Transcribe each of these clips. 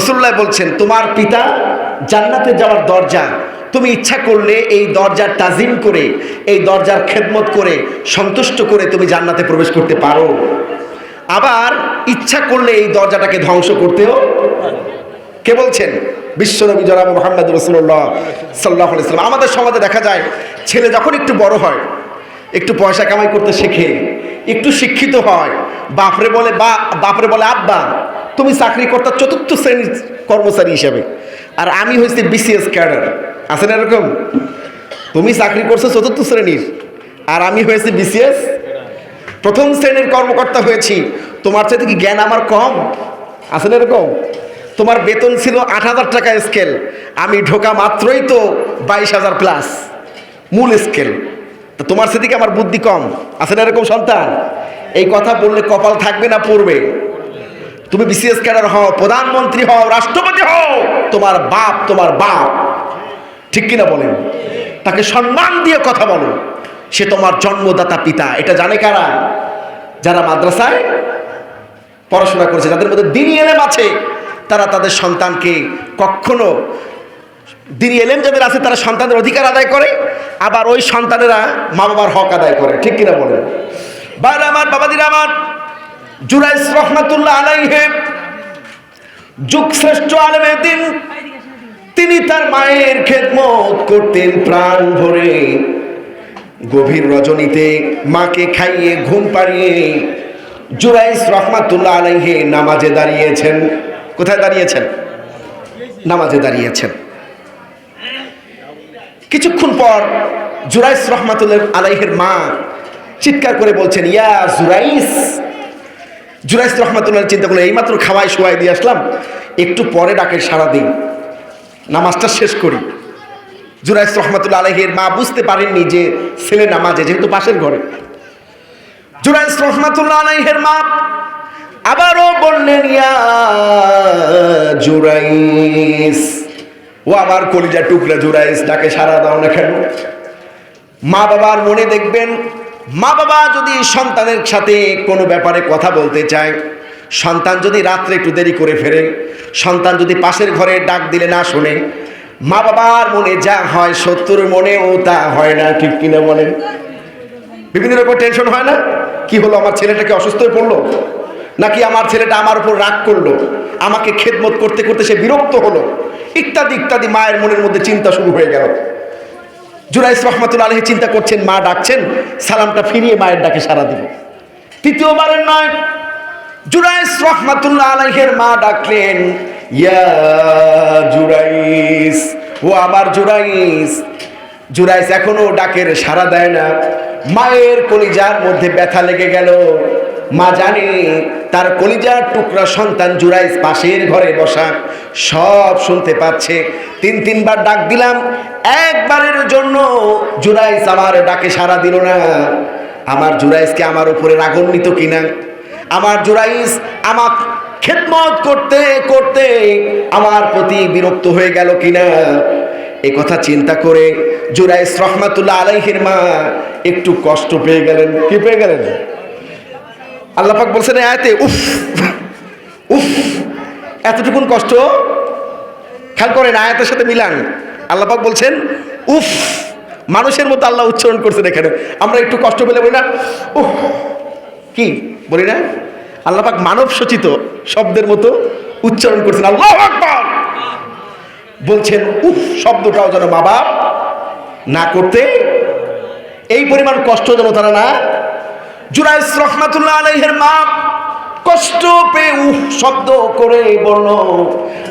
রাসূলুল্লাহ বলছেন তোমার পিতা জান্নাতে যাওয়ার দরজা, তুমি ইচ্ছা করলে এই দরজার তাজিম করে, এই দরজার খেদমত করে, সন্তুষ্ট করে তুমি জান্নাতে প্রবেশ করতে পারো। আবার ইচ্ছা করলে এই দরজাটাকে ধ্বংস করতেও। কে বলছেন? বিশ্বনবী জনাব মুহাম্মদ রাসূলুল্লাহ সাল্লাল্লাহু আলাইহি ওয়াসাল্লাম। আমাদের সমাজে দেখা যায় ছেলে যখন একটু বড় হয়, একটু পয়সা কামাই করতে শেখে, একটু শিক্ষিত হয়, বাপরে বলে আব্বা তুমি চাকরি করতে চতুর্থ শ্রেণীর কর্মচারী হিসেবে, আর আমি হয়েছি বিসিএস ক্যাডার। আছে না এরকম? তুমি চাকরি করছো চতুর্থ শ্রেণীর, আর আমি হয়েছি বিসিএস প্রথম শ্রেণীর কর্মকর্তা হয়েছি। তোমার চাইতে কি জ্ঞান আমার কম? আছে না এরকম? তোমার বেতন ছিল ৮,০০০ টাকা স্কেল, আমি ঢোকা মাত্রই তো ২২,০০০ প্লাস মূল স্কেল। তো তোমার সাথে কি আমার বুদ্ধি কম? আছে না এরকম সন্তান? এই কথা বললে কপাল থাকবে না পড়বে? তুমি বিসিএস ক্যাডার হও, প্রধানমন্ত্রী হও, রাষ্ট্রপতি হও, তোমার বাপ, ঠিক কিনা বলেন? তাকে সম্মান দিয়ে কথা বলো, সে তোমার জন্মদাতা পিতা। এটা জানে কারা? যারা মাদ্রাসায় পড়াশোনা করেছে, যাদের মধ্যে দ্বীনি ইলম আছে, তারা তাদের সন্তানকে কখনো, দ্বীনি ইলম যাদের আছে তারা সন্তানের অধিকার আদায় করে, আবার ওই সন্তানেরা মা বাবার হক আদায় করে। ঠিক কিনা বলেন? ভাইরা আমার, বাবাজিরা আমার, জুরাইস রহমাতুল্লাহ আলাইহি যুগশ্রেষ্ঠ আলেমে দ্বীন, তিনি তার মায়ের খেদমত করতেন প্রাণ ভরে। গভীর রজনীতে মাকে খাইয়ে ঘুম পাড়িয়ে জুরাইস রহমাতুল্লাহ আলাইহি নামাজে দাঁড়িয়েছেন। কোথায় দাঁড়িয়েছেন? নামাজে দাঁড়িয়েছেন। কিছুক্ষণ পর জুরাইস রহমাতুল্লাহ আলাইহির মা চিৎকার করে বলছেন, ইয়া জুরাইস। জুরাইস রহমাতুল্লাহ চিন্তা করলেন, এইমাত্র খাওয়াই শোয়াই দিয়ে আসলাম, একটু পরে ডাকে সাড়া দিই, নামাজটা শেষ করি। জুরাইস রহমাতুল্লাহ আলাইহির মা বুঝতে পারেননি যে ছেলে নামাজে, যেহেতু পাশের ঘরে। জুরাইস রহমাতুল্লাহ আলাইহির মা আবারও বললেন, ইয়া জুরাইস, ও আমার কলিজা টুকরা জুরাইস, ডাকে সাড়া দাও না কেন? মা বাবার মনে দেখবেন, মা বাবা যদি সন্তানের সাথে কোনো ব্যাপারে কথা বলতে চায়, সন্তান যদি রাত্রে একটু দেরি করে ফেরে, সন্তান যদি পাশের ঘরে ডাক দিলে না শোনে, মা বাবার মনে যা হয় শত্রুর মনেও তা হয় না। ঠিক কিনা বলেন? বিভিন্ন রকম টেনশন হয় না? কি হলো, আমার ছেলেটাকে অসুস্থ হয়ে পড়লো, নাকি আমার ছেলেটা আমার উপর রাগ করলো, আমাকে খেদমত করতে করতে সে বিরক্ত হলো, ইত্যাদি ইত্যাদি মায়ের মনের মধ্যে চিন্তা শুরু হয়ে গেল। জুরাইস রহমাতুল্লাহ আলাইহি চিন্তা করছেন, মা ডাকছেন, সালামটা ফিরিয়ে মায়ের ডাকে সাড়া দিব। তৃতীয়বারের নয়, জুরাইস রহমাতুল্লাহ আলাইহির মা ডাকলেন, ইয়া জুরাইস, ও আমার জুরাইস। জুরাইস এখনো ডাকের সাড়া দেয় না। মায়ের কলিজার মধ্যে ব্যথা লেগে গেল। মা জানে তার কলিজার টুকরা সন্তান জুরাইস পাশের ঘরে বসা, সব শুনতে পাচ্ছে। তিনবার ডাক দিলাম, একবারের জন্য জুরাইস আমার ডাকে সাড়া দিল না। আমার জুরাইসকে আমার উপরে রাগান্বিত কিনা? আমার জুরাইস আমার খেদমত করতে করতে আমার প্রতি বিরক্ত হয়ে গেল কিনা? এই কথা চিন্তা করে জুরাইস রহমাতুল্লাহ আলাইহির মা একটু কষ্ট পেয়ে গেলেন। কি পেয়ে গেলেন? আল্লাহ পাক বলছেন আয়াতে, উফ উফ, এতটুকুন কষ্ট। খেয়াল করেন, আয়াতের সাথে মিলান। আল্লাহ পাক বলছেন উফ, মানুষের মতো আল্লাহ উচ্চারণ করছেন এখানে। আমরা একটু কষ্ট পেলে বলি না উফ, কি বলি না? আল্লাহ পাক মানব সচিত শব্দের মতো উচ্চারণ করছেন। আল্লাহু আকবার বলছেন, উফ শব্দটাও যেন মা বাপ না করতে, এই পরিমাণ কষ্ট যেন তারা না। জুরাইস রহমাতুল্লাহ আলাইহির মা কষ্ট পেয়ে উফ শব্দ করে বলল,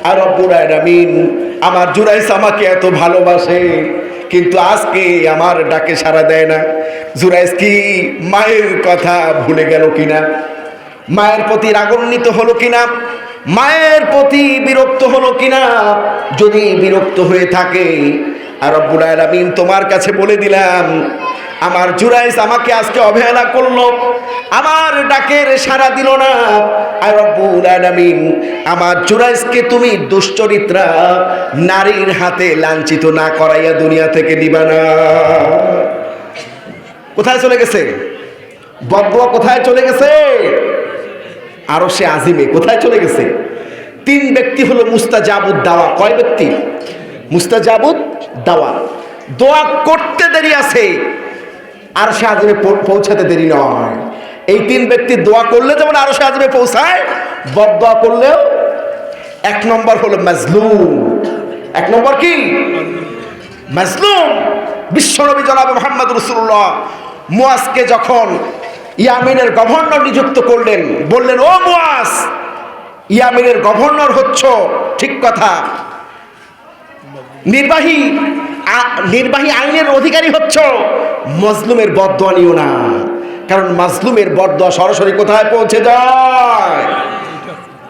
আর রব্বুল আলামিন, আমার জুরাইস আমাকে এত ভালোবাসে, কিন্তু আজকে আমার ডাকে সাড়া দেয় না। জুরাইস কি মায়ের কথা ভুলে গেল কিনা? মায়ের প্রতি রাগান্বিত হলো কিনা? মায়ের প্রতি বিরক্ত হলো কিনা? যদি বিরক্ত হয়ে থাকে, আর রব্বুল আলামিন তোমার কাছে বলে দিলাম, আমার জুরাইস আমাকে আজকে অবহেলা করলো, আমার ডাকের সাড়া দিল না। আর রব্বুল আলামিন, আমার জুরাইসকে তুমি দুশ্চরিত্রা নারীর হাতে লাঞ্ছিত না করাইয়া দুনিয়া থেকে দিবা না। কোথায় চলে গেছে? বদদুয়া কোথায় চলে গেছে? আরশে আজিমে কোথায় চলে গেছে? তিন ব্যক্তি হলো মুস্তাজাবুদ দাওয়া। কয় ব্যক্তি? মুস্তাজাবুদ দাওয়া। দোয়া করতে দেরি আছে, আরশে আযমে পৌঁছাতে দেরি নয়। এই তিন ব্যক্তি দোয়া করলে যেমন আরশে আযমে পৌঁছায়, বদদোয়া করলেও। এক নম্বর হলো মাজলুম। এক নম্বর কি? মাজলুম। বিশ্বনবী জনাবে মুহাম্মদ রাসূলুল্লাহ মুয়াজকে যখন ইয়ামিনের গভর্নর নিযুক্ত করলেন, বললেন, ও মুয়াজ, ইয়ামিনের গভর্নর হচ্ছ ঠিক কথা, নির্বাহী আইনের অধিকারী হচ্ছ, মাজলুমের বদদোয়া নিও না, কারণ মাজলুমের বদদোয়া সরাসরি কোথায় পৌঁছে যায়?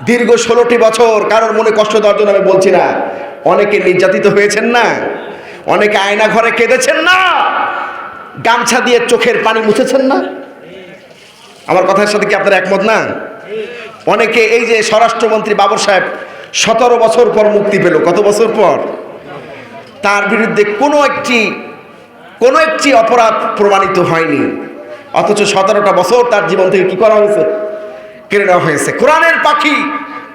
দীর্ঘ 16টি বছর কারোর মনে কষ্ট দেওয়ার জন্য আমি বলছি না, অনেকে নির্যাতিত হয়েছেন না, অনেকে আয়না ঘরে কেঁদেছেন না, গামছা দিয়ে চোখের পানি মুছেছেন না। আমার কথার সাথে কি আপনারা একমত না? অনেকে, এই যে স্বরাষ্ট্রমন্ত্রী বাবর সাহেব 17 বছর পর মুক্তি পেল, কত বছর পর? তার বিরুদ্ধে কোনো একটি অপরাধ প্রমাণিত হয়নি, অথচ 17টা বছর তার জীবন থেকে কি করা হয়েছে? কেড়ে নেওয়া হয়েছে। কোরআনের পাখি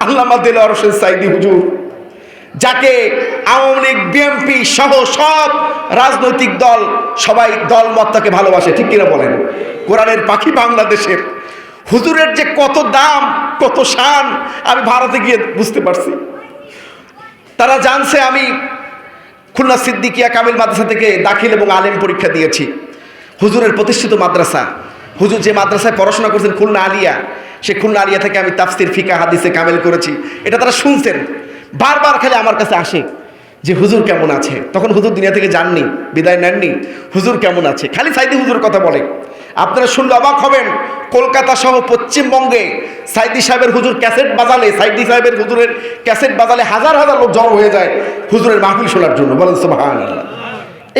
আল্লামা দেলোয়ার হোসেন সাঈদী হুজুর, যাকে আওয়ামী লীগ, বিএনপি সহ সব রাজনৈতিক দল, সবাই দলমত তাকে ভালোবাসে, ঠিক কিনা বলেন? কোরআনের পাখি বাংলাদেশের হুজুরের যে কত দাম, কত শান, আমি ভারতে গিয়ে বুঝতে পারছি। তারা জানছে আমি খুলনা সিদ্দিকিয়া কামিল মাদ্রাসা থেকে দাখিল এবং আলেম পরীক্ষা দিয়েছি। হুজুরের প্রতিষ্ঠিত মাদ্রাসা। হুজুর যে মাদ্রাসায় পড়াশোনা করেছেন খুলনা আলিয়া, সে খুলনা আলিয়া থেকে আমি তাফসির, ফিকা, হাদিসে কামেল করেছি। এটা তারা শুনছেন, বারবার খালি আমার কাছে আসে যে হুজুর কেমন আছে। তখন হুজুর দুনিয়া থেকে যাননি, বিদায় নেননি। হুজুর কেমন আছে, খালি সাঈদী হুজুর কথা বলে। আপনারা শুনলে অবাক হবেন, কলকাতা সহ পশ্চিমবঙ্গে সাঈদী সাহেবের হুজুর ক্যাসেট বাজালে, সাঈদী সাহেবের হুজুরের ক্যাসেট বাজালে হাজার হাজার লোক জড়ো হয়ে যায় হুজুরের মাহফিল শোনার জন্য। বলেন সুবহানাল্লাহ।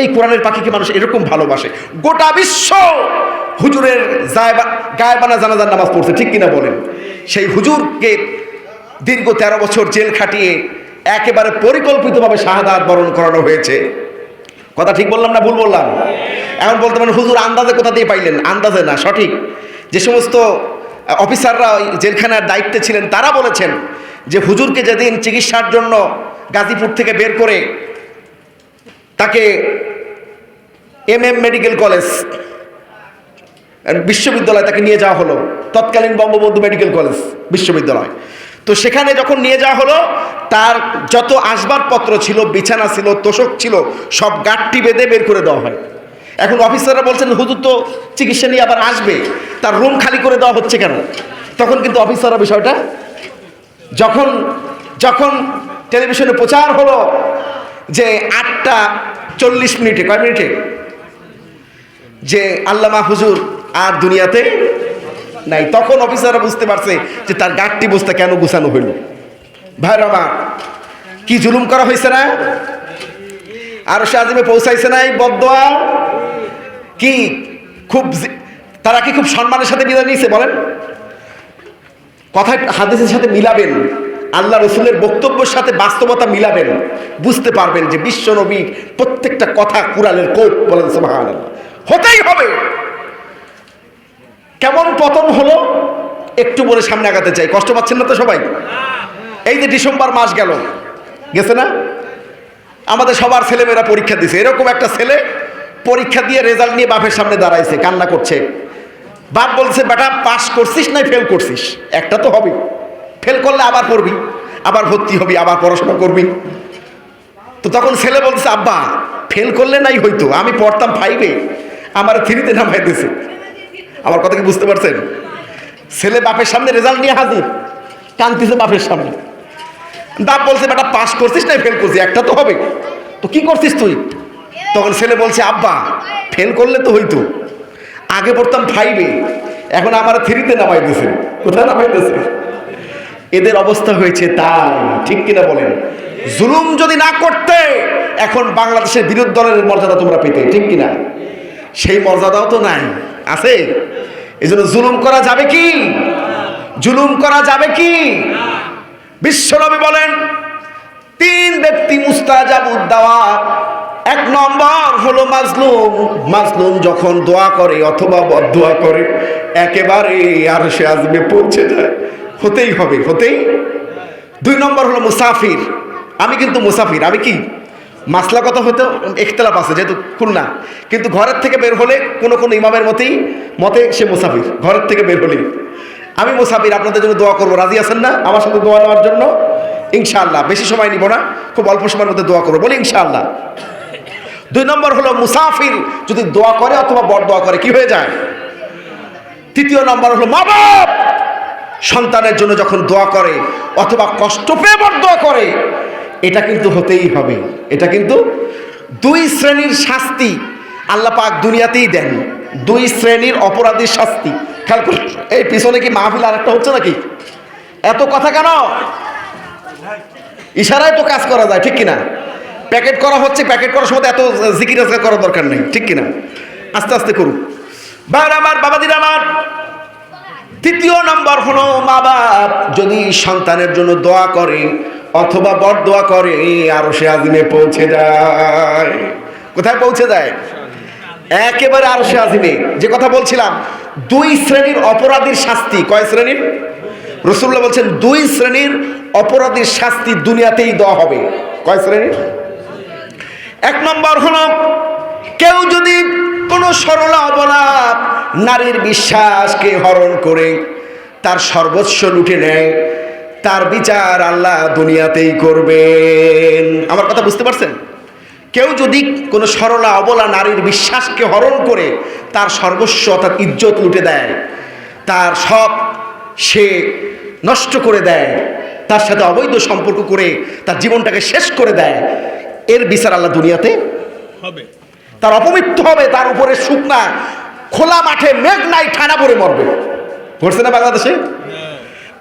এই কোরআনের পাখিকে মানুষ এরকম ভালোবাসে। গোটা বিশ্ব হুজুরের গায়েবানা জানাজার নামাজ পড়ছে, ঠিক কিনা বলেন? সেই হুজুরকে দীর্ঘ 13 বছর জেল খাটিয়ে একেবারে পরিকল্পিতভাবে শাহাদাত বরণ করানো হয়েছে। কথা ঠিক বললাম না ভুল বললাম? এখন বলতে পারেন হুজুর আন্দাজে কোথা দিয়ে পাইলেন? আন্দাজে না, সঠিক। যে সমস্ত অফিসাররা জেলখানার দায়িত্বে ছিলেন তারা বলেছেন যে হুজুরকে যেদিন চিকিৎসার জন্য গাজীপুর থেকে বের করে তাকে MM মেডিকেল কলেজ বিশ্ববিদ্যালয় তাকে নিয়ে যাওয়া হলো, তৎকালীন বঙ্গবন্ধু মেডিকেল কলেজ বিশ্ববিদ্যালয়। তো সেখানে যখন নিয়ে যাওয়া হলো, তার যত আসবাবপত্র ছিল, বিছানা ছিল, তোষক ছিল, সব গাঁটটি বেঁধে বের করে দেওয়া হয়। এখন অফিসাররা বলছেন হুজুর তো চিকিৎসা নিয়ে আবার আসবে, তার রুম খালি করে দেওয়া হচ্ছে কেন? তখন কিন্তু অফিসাররা বিষয়টা যখন টেলিভিশনে প্রচার হলো যে 8:40 কয় মিনিটে যে আল্লামা হুজুর আর দুনিয়াতে নাই, তখন অফিসাররা বুঝতে পারছে যে তার গাঁটটি বস্তা কেন গুছানো হইল। ভাইরা আমার, কি জুলুম করা হয়েছে না? আরশে আযমে পৌঁছাইছে না এই বদদোয়া? কি তারা কি খুব সম্মানের সাথে বিদায় নিয়েছে? বলেন, কথা হাদিসের সাথে মিলাবেন, আল্লাহ রসুলের বক্তব্যের সাথে বাস্তবতা মিলাবেন, বুঝতে পারবেন যে বিশ্ব নবীর প্রত্যেকটা কথা কুরআনের কোট। বলেন সুবহানাল্লাহ। হতেই হবে। কেমন পতন হলো একটু বলে সামনে আগাতে চাই। কষ্ট পাচ্ছেন না তো সবাই? এই যে ডিসেম্বর মাস গেছে না, আমাদের সবার ছেলেমেয়েরা পরীক্ষা দিছে। এরকম একটা ছেলে পরীক্ষা দিয়ে রেজাল্ট নিয়ে বাপের সামনে দাঁড়াইছে, কান্না করছে। বাপ বলছে, বেটা পাস করছিস না ফেল করছিস? একটা তো হবে, ফেল করলে আবার পড়বি, আবার ভর্তি হবি, আবার পড়াশোনা করবি। তো তখন ছেলে বলছে, আব্বা ফেল করলে নাই হইতো, আমি পড়তাম 5-এ, আমার 3-তে নামাই দিয়েছে। আমার কথা কি বুঝতে পারছেন? ছেলে বাপের সামনে রেজাল্ট নিয়ে হাজির, কান্দিছে বাপের সামনে। বাপ বলছে, বেটা পাস করছিস না ফেল করছিস? একটা তো হবে, তো কি করছিস তুই? তখন ছেলে বলছে, আব্বা ফেল করলে তো হইতো, আগে পড়তাম 5-এ, এখন আমার 3-তে নামাই দিয়েছে। কোথায় নামাই দিয়েছে? এদের অবস্থা হয়েছে তাই, ঠিক কিনা বলেন? জুলুম যদি না করতে এখন বাংলাদেশের বিরোধী দলের মর্যাদা তোমরা পেতে, ঠিক কিনা? সেই মর্যাদাও তো নাই, আছে? এই জন্য জুলুম করা যাবে কি? জুলুম করা যাবে কি? বিশ্বনবী বলেন 3 ব্যক্তি মুস্তাজাবুদ দাওয়া। 1 নম্বর হলো মাজলুম। মাজলুম যখন দোয়া করে অথবা বদদোয়া করে একেবারে আরশে আযমে পৌঁছে যায়। হতেই হবে, হতেই 2 নম্বর হলো মুসাফির। আমি কিন্তু মুসাফির, আমি কি মাসলা কথা হয়তো ইখতিলাফ আছে যেহেতু খুলনা, কিন্তু ঘরের থেকে বের হলে কোনো ইমামের মতে সে মুসাফির। ঘরের থেকে বের হলে আমি মুসাফির, আপনাদের জন্য দোয়া করবো, রাজি আছেন না আমার সাথে দোয়া নেওয়ার জন্য? ইনশাআল্লাহ, বেশি সময় নিব না, খুব অল্প সময়ের মধ্যে দোয়া করবো, বলি ইনশাআল্লাহ। 2 নম্বর হলো মুসাফির যদি দোয়া করে অথবা বড় দোয়া করে কি হয়ে যায়? 3 নম্বর হলো মা বাপ সন্তানের জন্য যখন দোয়া করে অথবা কষ্ট পেয়ে বড় দোয়া করে, এটা কিন্তু হতেই হবে। এটা কিন্তু 2 শ্রেণীর শাস্তি আল্লাহ পাক দুনিয়াতেই দেন, 2 শ্রেণীর অপরাধীর শাস্তি। খেয়াল করুন, এই পিছনে কি মাহফিল আরেকটা হচ্ছে নাকি? এত কথা কেন? ইশারায় তো কাজ করা যায়, ঠিক কিনা? প্যাকেট করা হচ্ছে, প্যাকেট করার সময় এত জিকির আজকার করার দরকার নেই, ঠিক কিনা? আস্তে আস্তে করুন। ভাইরা আমার, বাবাদিরা আমার, 3 নম্বর হলো মা বাপ যদি সন্তানের জন্য দোয়া করে অথবা বড় দোয়া করে আরশে আজিমে পৌঁছে যায়। কোথায় পৌঁছে যায়? একেবারে আরশে আজিমে। যে কথা বলছিলাম 2 শ্রেণীর অপরাধীর শাস্তি। কয় শ্রেণীর? রাসূলুল্লাহ বলছেন 2 শ্রেণীর অপরাধীর শাস্তি দুনিয়াতেই দেওয়া হবে। কয় শ্রেণীর? 1 নম্বর হলো কেউ যদি কোনো সরলা অবলা নারীর বিশ্বাসকে হরণ করে তার সর্বস্ব লুটে নেয়, তার বিচার আল্লাহ দুনিয়াতেই করবেন। আমার কথা বুঝতে পারছেন? কেউ যদি কোনো সরলা অবলা নারীর বিশ্বাসকে হরণ করে তার সর্বস্ব অর্থাৎ ইজ্জত লুটে দেয়, তার সব সে নষ্ট করে দেয়, তার সাথে অবৈধ সম্পর্ক করে তার জীবনটাকে শেষ করে দেয়, এর বিচার আল্লাহ দুনিয়াতে হবে। তার অপমৃত্যু হবে, তার উপরে শুকনা খোলা মাঠে মেঘ নাই ঠান্ডা পড়ে মরবে। ঘটছে না বাংলাদেশে?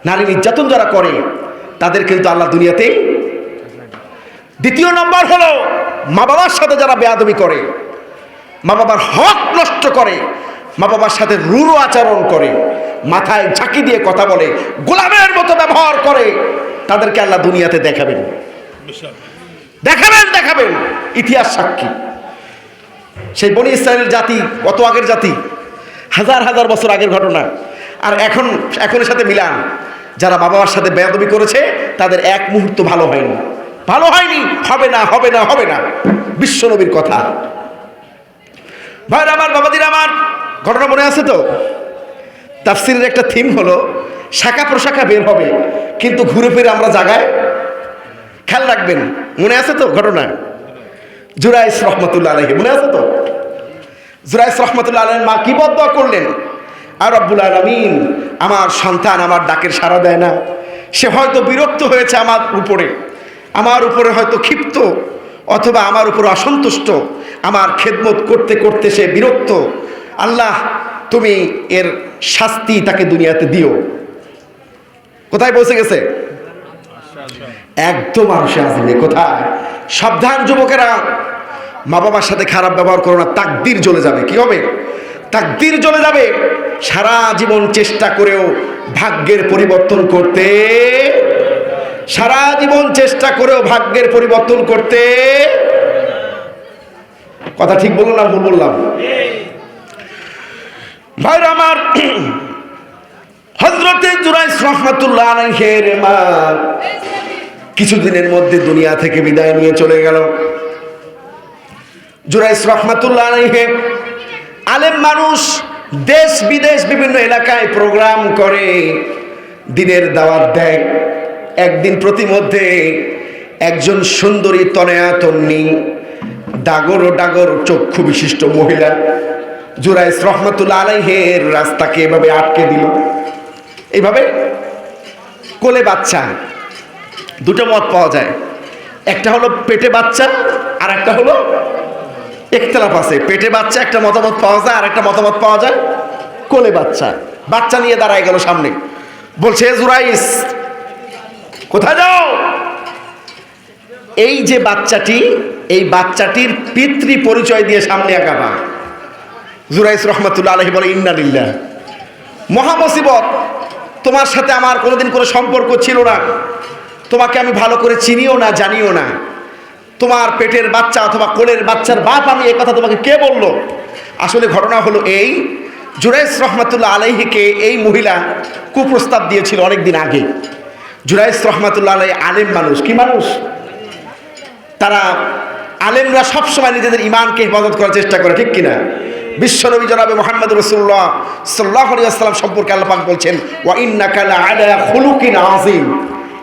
নারী নির্যাতন যারা করে তাদের কিন্তু আল্লাহ দুনিয়াতেই। 2 নম্বর হলো মা বাবার সাথে যারা বেয়াদবি করে, মা বাবার হক নষ্ট করে, মা বাবার সাথে রূঢ় আচরণ করে, মাথায় ঝাঁকি দিয়ে কথা বলে, গোলামের মতো ব্যবহার করে, তাদেরকে আল্লাহ দুনিয়াতে দেখাবেন। দেখাবেন ইতিহাস সাক্ষী। সেই বনি ইসরায়েলের জাতি কত আগের জাতি, হাজার হাজার বছর আগের ঘটনা। আর এখনের সাথে মিলান, যারা মা বাবার সাথে বেয়াদবি করেছে তাদের এক মুহূর্ত ভালো হয়নি, হবে না। বিশ্ব নবীর কথা। ভাইরা আমার, বাবাদিরা আমার, ঘটনা মনে আছে তো? তাফসীরের একটা থিম হলো শাখা প্রশাখা বের হবে কিন্তু ঘুরে ফিরে আমরা জায়গায়। খেয়াল রাখবেন, মনে আছে তো ঘটনা? জুরাইস রহমতুল্লাহ আলাইহি, মনে আছে তো? জুরাইস রহমতুল্লাহ আলাইহির মা কি বদদোয়া করলেন? আর রব্বুল আলামিন, আমার সন্তান আমার ডাকের সাড়া দেয় না, সে হয়তো বিরক্ত হয়েছে আমার উপরে হয়তো ক্ষিপ্ত, অথবা আমার উপর অসন্তুষ্ট, আমার খেদমত করতে করতে সে বিরক্ত। আল্লাহ, তুমি এর শাস্তি তাকে দুনিয়াতে দিও। কোথায় পৌঁছে গেছে? একদম আরশে আজিমে। কোথায়? সাবধান যুবকেরা, মা বাবার সাথে খারাপ ব্যবহার করো না, তাকদীর জ্বলে যাবে। কি হবে? তাকদীর জ্বলে যাবে। সারা জীবন চেষ্টা করেও ভাগ্যের পরিবর্তন করতে, সারা জীবন চেষ্টা করেও ভাগ্যের পরিবর্তন করতে। কথা ঠিক বললাম না ভুল বললাম? ভাইরা আমার, হযরতে জুরাইস রাহমাতুল্লাহ আলাইহির মা কিছুদিনের মধ্যে দুনিয়া থেকে বিদায় নিয়ে চলে গেল। জুরাইস রাহমাতুল্লাহ আলাইহি আলেম মানুষ, দেশ বিদেশ বিভিন্ন এলাকায় প্রোগ্রাম করে, দিনের দাওয়াত দেয়। একদিন প্রতিমধ্যে একজন সুন্দরী তনয়া তন্নী ডাগর চক্ষু বিশিষ্ট মহিলা জুরাইস রহমতুল্লাহ আলাইহির রাস্তাকে এভাবে আটকে দিল। এইভাবে কোলে বাচ্চা, 2টা মত পাওয়া যায়। একটা হলো পেটে বাচ্চা, আর একটা হলো ইখতিলাফ আছে। পেটে বাচ্চা একটা মতামত পাওয়া যায়, আর একটা মতামত পাওয়া যায় কোলে বাচ্চা। বাচ্চা নিয়ে দাঁড়ায় গেল সামনে, বলছে জুরাইস কোথায় যাও? এই যে বাচ্চাটি, এই বাচ্চাটির পিতৃ পরিচয় দিয়ে সামনে আগাবা। জুরাইস রহমতুল্লাহ আলাইহি বলে, ইন্না লিল্লাহ, মহা মুসিবত। তোমার সাথে আমার কোনোদিন কোনো সম্পর্ক ছিল না, তোমাকে আমি ভালো করে চিনিও না, জানিও না। তোমার পেটের বাচ্চা অথবা কোলের বাচ্চার বাপ আমি, এই কথা তোমাকে কে বললো? আসলে ঘটনা হলো এই, জুরাইস রহমতুল্লাহ আলাইহিকে এই মহিলা কুপ্রস্তাব দিয়েছিল অনেকদিন আগে। জুরাইস রহমাতুল্লাহ আলাইহি আলেম মানুষ, কি মানুষ? তারা আলেমরা সবসময় নিজেদের ইমানকে হেফাজত করার চেষ্টা করে, ঠিক কিনা? বিশ্বনবী জনাবে মুহাম্মদ রাসূলুল্লাহ সাল্লাল্লাহু আলাইহি ওয়াসাল্লাম সম্পর্কে আল্লাহ পাক বলছেন, ওয়া ইন্নাকা লাআলা খুলুকিন আযীম।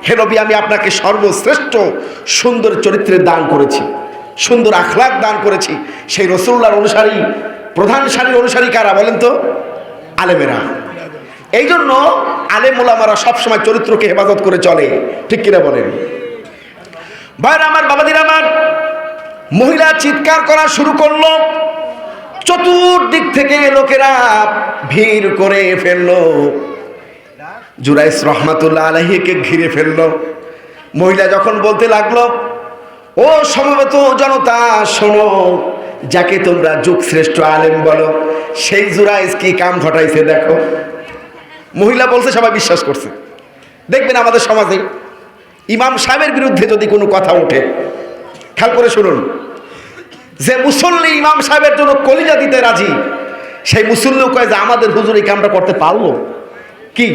হে নবী, আমি আপনাকে সর্বশ্রেষ্ঠ সুন্দর চরিত্রের দান করেছি, সুন্দর আখলাক দান করেছি। সেই রাসূলুল্লাহর অনুসারী, প্রধান সারির অনুসারী কারা বলেন তো? আলেমেরা। এই জন্য আলেম ওলামারা সবসময় চরিত্রকে হেফাজত করে চলে, ঠিক কিনা বলেন? ভাইরা আমার, বাবাদিরা আমার, মহিলা চিৎকার করা শুরু করলো। চতুর্দিক থেকে লোকেরা ভিড় করে ফেললো, জুরাইস রহমাতুল্লাহ আলাইহিকে ঘিরে ফেললো। মহিলা যখন বলতে লাগলো, ও সমবেত জনতা শোনো, যাকে তোমরা যুগশ্রেষ্ঠ আলেম বলো, সেই জুরাইস কি কাম ঘটাইছে দেখো। মহিলা বলছে, সবাই বিশ্বাস করছে। দেখবেন আমাদের সমাজে ইমাম সাহেবের বিরুদ্ধে যদি কোনো কথা ওঠে, খেয়াল করে শুনুন, যে মুসল্লি ইমাম সাহেবের জন্য কলিজা দিতে রাজি, সেই মুসল্লিও কয় যে আমাদের হুজুর এই কামটা করতে পারলো, কি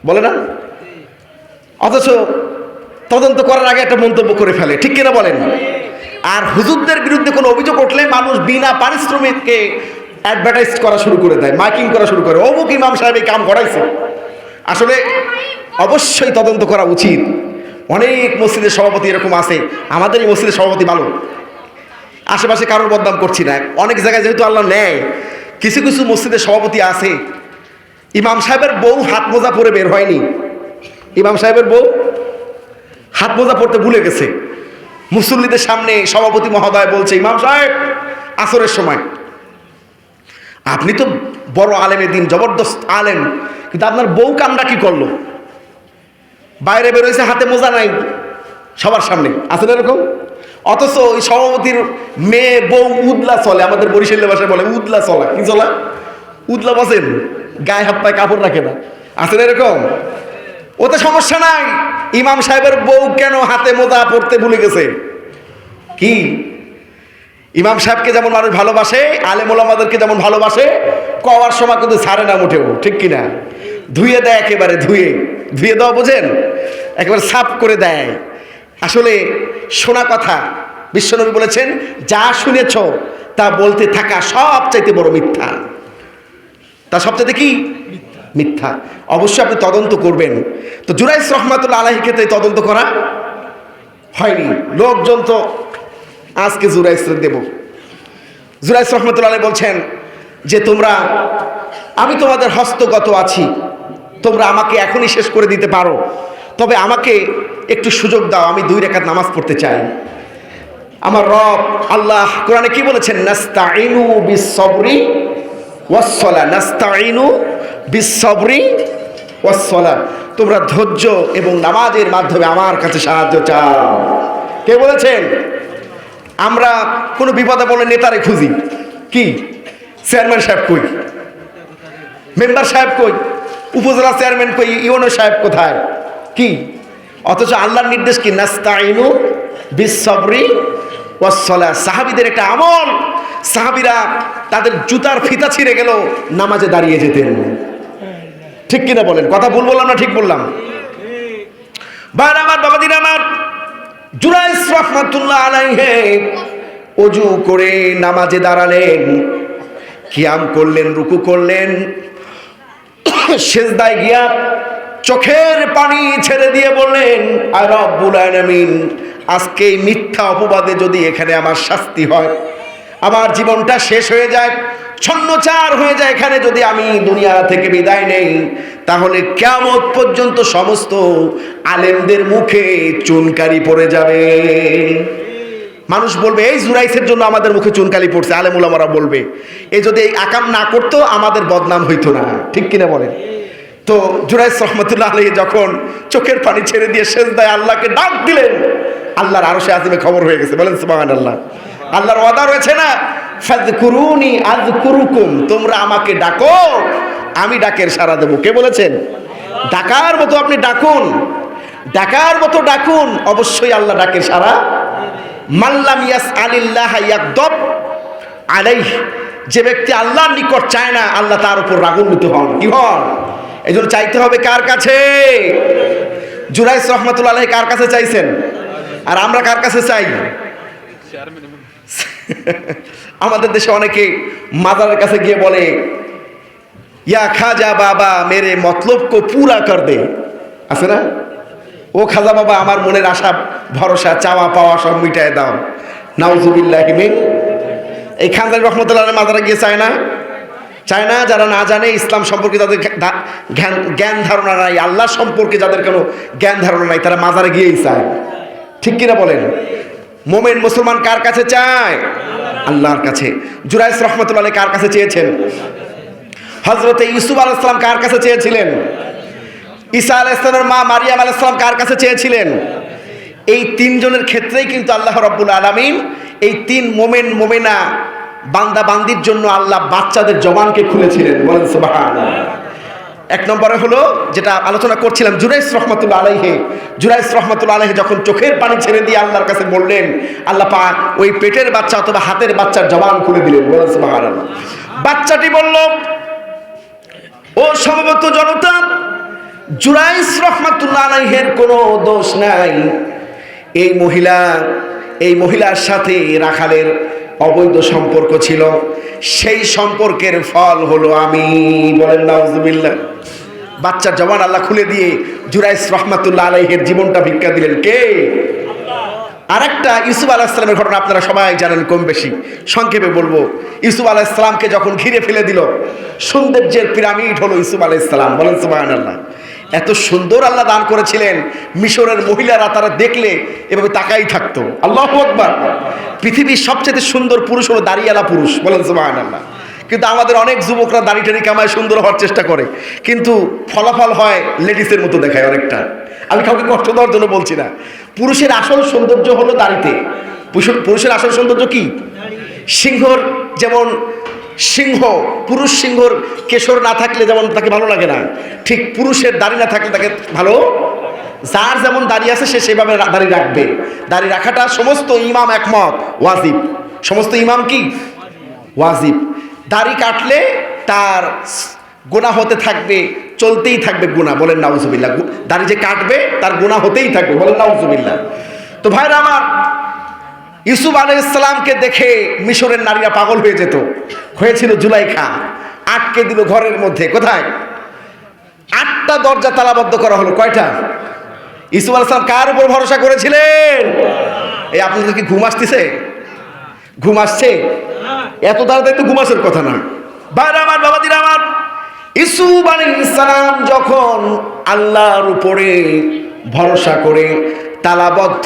বলে না? অথচ তদন্ত করার আগে একটা মন্তব্য করে ফেলে, ঠিক কিনা বলেন? আর হুজুরদের বিরুদ্ধে কোনো অভিযোগ উঠলে মানুষ বিনা পারিশ্রমিককে অ্যাডভার্টাইজ করা শুরু করে দেয়, মাইকিং করা শুরু করে, অমুক ইমাম সাহেব এই কাম করাইছে। আসলে অবশ্যই তদন্ত করা উচিত। অনেক মসজিদের সভাপতি এরকম আছে, আমাদের এই মসজিদের সভাপতি ভালো, আশেপাশে কারোর বদনাম করছি না, অনেক জায়গায় যেহেতু আল্লাহ নেয়, কিছু কিছু মসজিদের সভাপতি আছে, ইমাম সাহেবের বউ হাত মোজা পরে বের হয়নি, ইমাম সাহেবের বউ হাত মোজা পরতে ভুলে গেছে। মুসল্লিদের সামনে সভাপতি মহোদয় বলছে, ইমাম সাহেব আসরের সময়, আপনি তো বড় আলেমের দিন, জবরদস্ত আলেম, কিন্তু আপনার বউ কামটা কি করলো? বাইরে বেরোইছে, হাতে মোজা নাই, সবার সামনে আসলে এরকম। অথচ ওই সভাপতির মেয়ে বউ উদলা চলে, আমাদের বরিশালের ভাষায় বলে উদলা চলা। কি চলা? উদলা বসেন, গায়ে হাত পায়ে কাপড় রাখে না, আসলে এরকম। ওতে সমস্যা নাই, ইমাম সাহেবের বউ কেন হাতে মোজা পড়তে ভুলে গেছে? কি ইমাম সাহেবকে যেমন মানুষ ভালোবাসে, আলেম ওলামাদেরকে যেমন ভালোবাসে, কওয়ার সময় কিন্তু ছাড়ে না মোটেও, ঠিক কিনা? ধুয়ে দেয়, একেবারে ধুয়ে ধুয়ে দেওয়া বোঝেন, একেবারে সাফ করে দেয়। আসলে শোনা কথা, বিশ্বনবী বলেছেন, যা শুনেছ তা বলতে থাকা সবচাইতে বড় মিথ্যা। তা সবচাইতে কি? মিথ্যা। অবশ্যই আপনি তদন্ত করবেন। তো জুরাইস রহমাতুল্লাহ আলাইহির ক্ষেত্রে তদন্ত করা হয়নি। লোকজন তো আজকে জুরাইস দেব। জুরাইস রহমাতুল্লাহ আলাইহি বলছেন যে, তোমরা, আমি তোমাদের হস্তগত আছি, তোমরা আমাকে এখনই শেষ করে দিতে পারো, তবে আমাকে একটু সুযোগ দাও, আমি 2 রাকাত নামাজ পড়তে চাই। আমার রব আল্লাহ কোরআনে কি বলেছেন? নাস্তাইনু বিস-সাবরি ওয়াস-সালাহ, নাস্তাইনু বিস-সাবরি ওয়াস-সালাহ, তোমরা ধৈর্য এবং নামাজের মাধ্যমে আমার কাছে সাহায্য চাও। কে বলেছেন? আমরা কোনো বিপদে পড়লে নেতারে খুঁজি, কি চেয়ারম্যান সাহেব কই, মেম্বার সাহেব কই, উপজেলা চেয়ারম্যান কই, ইউনো সাহেব কোথায়, কি? অথচ আল্লাহর নির্দেশ কি? নাস্তাইনু বিস-সাবরি ওয়াস-সালাহ। সাহাবীদের একটা আমল, সাহাবীরা তাদের জুতার ফিতা ছিঁড়ে গেল, নামাজে দাঁড়িয়ে যেতেন, ঠিক কিনা বলেন? কথা ভুল বললাম না ঠিক বললাম? ভাইরা আমার, বাবাদিরা আমার, জুরাইস রাহমাতুল্লাহ আলাইহি ওযু করে নামাজে দাঁড়ালেন, কিয়াম করলেন, রুকু করলেন, সিজদায় গিয়া চোখের পানি ছেড়ে দিয়ে বললেন, আয় রব্বুল আলামিন, আজকে এই মিথ্যা অপবাদে যদি এখানে আমার শাস্তি হয়, আমার জীবনটা শেষ হয়ে যায়, ছন্নছাড় হয়ে যায়, এখানে যদি আমি দুনিয়া থেকে বিদায় নেই, তাহলে কিয়ামত পর্যন্ত সমস্ত আলেমদের মুখে চুনকালি পড়ে যাবে। মানুষ বলবে, এই জুরাইসের জন্য আমাদের মুখে চুনকালি পড়ছে, আলেম ওলামারা বলবে, এই যদি এই আকাম না করতো আমাদের বদনাম হইতো না, ঠিক কিনা বলেন? তো জুরাইস রহমাতুল্লাহ আলাইহি যখন চোখের পানি ছেড়ে দিয়ে সিজদায় আল্লাহকে ডাক দিলেন, আল্লাহর আরশে আজিমে খবর হয়ে গেছে, বলেন সুবহানাল্লাহ। আল্লাহর ওয়াদা রয়েছে না, ফাযকুরুনি আযকুরুকুম, তোমরা আমাকে ডাকো, আমি ডাকের সাড়া দেব। কে বলেছেন? ডাকার মতো আপনি ডাকুন, ডাকার মতো ডাকুন, অবশ্যই আল্লাহ ডাকের সাড়া। মাল্লাম ইয়াসআলিল্লাহ ইয়াগদাব আলাইহি, যে ব্যক্তি আল্লাহর নিকট চায় না, আল্লাহ তার উপর রাগান্বিত হন। কি হন? এই জন্য চাইতে হবে কার কাছে? জুরাইস রহমাতুল্লাহ আলাইহি কার কাছে চাইছেন? আর আমরা কার কাছে চাই? আমাদের দেশে অনেকে মাজারের কাছে গিয়ে বলে, ইয়া খাজা বাবা মেরে মতলব কো পুরা কর দে, আছে না? ও খাজা বাবা আমার মনের আশা ভরসা চাওয়া পাওয়া সব মিটায় দাও। নাউজুবিল্লাহি মিন। এই খানজানি রহমতুল্লাহ মাজারে গিয়ে চায় না? চায় না? যারা না জানে ইসলাম সম্পর্কে, যাদের জ্ঞান ধারণা নাই, আল্লাহ সম্পর্কে যাদের কোনো জ্ঞান ধারণা নাই, তারা মাজারে গিয়েই চায়। ঠিক কিনা বলেন? মোমেন মুসলমান কার কাছে চায়? আল্লাহর কাছে। জুরাইস রহমতুল্লাহ আলাইহি কার কাছে চেয়েছেন? হযরতে ইউসুফ আলাইহিস সালাম কার কাছে চেয়েছিলেন? ঈসা আলাইহিস সালামের মা মারিয়াম আলাইহিস সালাম কার কাছে চেয়েছিলেন? এই তিনজনের ক্ষেত্রেই কিন্তু আল্লাহ রাব্বুল আলামিন এই তিন মোমেন মোমেনা বান্দা বান্দির জন্য আল্লাহ বাচ্চাদের জবানকে খুলেছিলেন। বলেন সুবহানাল্লাহ। এক নম্বরে হলো যেটা আলোচনা করছিলাম, জুরাইস রহমাতুল্লাহ আলাইহি। জুরাইস রহমাতুল্লাহ আলাইহি যখন চোখের পানি ছেড়ে দিয়ে আল্লাহর কাছে বললেন, আল্লাহ পাক ওই পেটের বাচ্চা অথবা হাতের বাচ্চার জবান খুলে দিলেন। বলেন সুবহানাল্লাহ। বাচ্চাটি বলল, ও সমবেত জনতা, জুরাইস রহমাতুল্লাহ আলাইহির কোনো দোষ নাই। এই মহিলার সাথে রাখালের অবৈধ সম্পর্ক ছিল, সেই সম্পর্কের ফল হলো আমি। বলেন নাউজুবিল্লাহ। বাচ্চার জবান আল্লাহ খুলে দিয়ে জুরাইস রহমাতুল্লাহ আলাইহির জীবনটা ভিক্ষা দিলেন কে? আরেকটা ইউসুফ আলাইহিস সালামের ঘটনা আপনারা সবাই জানেন কম বেশি, সংক্ষেপে বলবো। ইউসুফ আলাইহিস সালামকে যখন ঘিরে ফেলে দিল, সৌন্দর্যের পিরামিড হলো ইউসুফ আলাইহিস সালাম। বলেন সুবহানাল্লাহ। এত সুন্দর আল্লাহ দান করেছিলেন, মিশরের মহিলারা তারা দেখলে এভাবে তাকাই থাকতো। আল্লাহু আকবার। পৃথিবীর সবচেয়ে সুন্দর পুরুষ হলো দাড়িওয়ালা পুরুষ। বলেন সুবহানাল্লাহ। কিন্তু আমাদের অনেক যুবকরা দাড়ি টাড়ি কামায় সুন্দর হওয়ার চেষ্টা করে, কিন্তু ফলাফল হয় লেডিসের মতো দেখায় অনেকটা। আমি কাউকে কষ্ট দেওয়ার জন্য বলছি না। পুরুষের আসল সৌন্দর্য হলো দাড়িতে। পুরুষের আসল সৌন্দর্য কি? সিংহর যেমন সিংহ, পুরুষ সিংহর কেশর না থাকলে যেমন তাকে ভালো লাগে না, ঠিক পুরুষের দাড়ি না থাকলে তাকে ভালো। যার যেমন দাড়ি আছে সে সেভাবে দাড়ি রাখবে। দাড়ি রাখাটা সমস্ত ইমাম একমত ওয়াজিব। সমস্ত ইমাম কি? ওয়াজিব। দাড়ি কাটলে তার গুনাহ হতে থাকবে, চলতেই থাকবে গুনাহ। বলেন নাউজুবিল্লাহ। দাড়ি যে কাটবে তার গুনাহ হতেই থাকবে। বলেন নাউজুবিল্লাহ। তো ভাইরা আমার, ইউসুফ আলাইহিস সালামকে দেখে মিশরের নারীরা পাগল হয়ে যেত। হয়েছিল জুলাইখা, আটকে দিল ঘরের মধ্যে। কোথায়? 8টা দরজা তালাবদ্ধ করা হলো। কয়টা? ইউসুফ আলাইহিস সালাম কার উপর ভরসা করেছিলেন? এই আপনাদের কি ঘুম আসতেছে? ঘুম আসছে? এত তাড়াতাড়ি তো ঘুম আসার কথা না। ভাইরা আমার, বাবাজিরা আমার, ইউসুফ আলাইহিস সালাম যখন আল্লাহর উপরে ভরসা করে তালাবদ্ধ